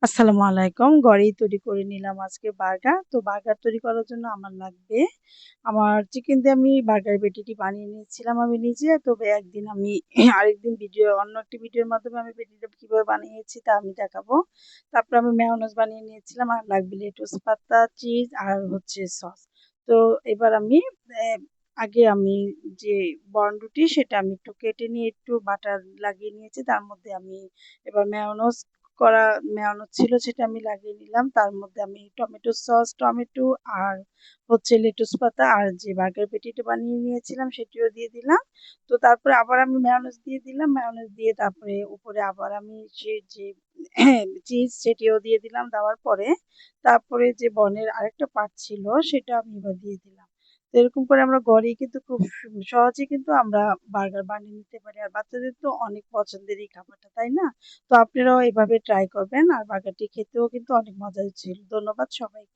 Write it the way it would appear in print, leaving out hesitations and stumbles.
আসসালামু আলাইকুম। ঘরেই তৈরি করে নিলাম আজকে বার্গার। তো বার্গার তৈরি করার জন্য আমার লাগবে, আমার চিকেন দিয়ে আমি বার্গার প্যাটিটি বানিয়ে নিয়েছিলাম আমি নিজে। তবে একদিন আমি আরেকদিন অন্য একটি ভিডিওর মাধ্যমে আমি প্যাটিটা কিভাবে বানিয়েছি তা আমি দেখাবো। তারপরে আমি মেয়োনিজ বানিয়ে নিয়েছিলাম। আর লাগবে লেটুস পাতা, চিজ আর হচ্ছে সস। তো এবার আমি অ্যা আগে আমি যে বন্ডুটি সেটা আমি একটু কেটে নিয়ে একটু বাটার লাগিয়ে নিয়েছি। তার মধ্যে আমি এবার করা মেয়ানো ছিল সেটা আমি লাগিয়ে নিলাম। তার মধ্যে আমি টমেটো সস, টমেটো আর হচ্ছে লেটুস পাতা আর যে বার্গার প্যাটিটা বানিয়ে নিয়েছিলাম সেটিও দিয়ে দিলাম। তো তারপরে আবার আমি মেয়োনিজ দিয়ে দিলাম। মেয়োনিজ দিয়ে তারপরে উপরে আবার আমি যে চিজ সেটিও দিয়ে দিলাম। দেওয়ার পরে তারপরে যে বনের আরেকটা পার্ট ছিল সেটা আমি এবার দিয়ে দিলাম। তো এরকম করে আমরা ঘরেই কিন্তু খুব সহজেই কিন্তু আমরা বার্গার বানিয়ে নিতে পারি। আর বাচ্চাদের তো অনেক পছন্দের এই খাবারটা, তাই না? তো আপনারাও এভাবে ট্রাই করবেন। আর বার্গারটি খেতেও কিন্তু অনেক মজার ছিল। ধন্যবাদ সবাইকে।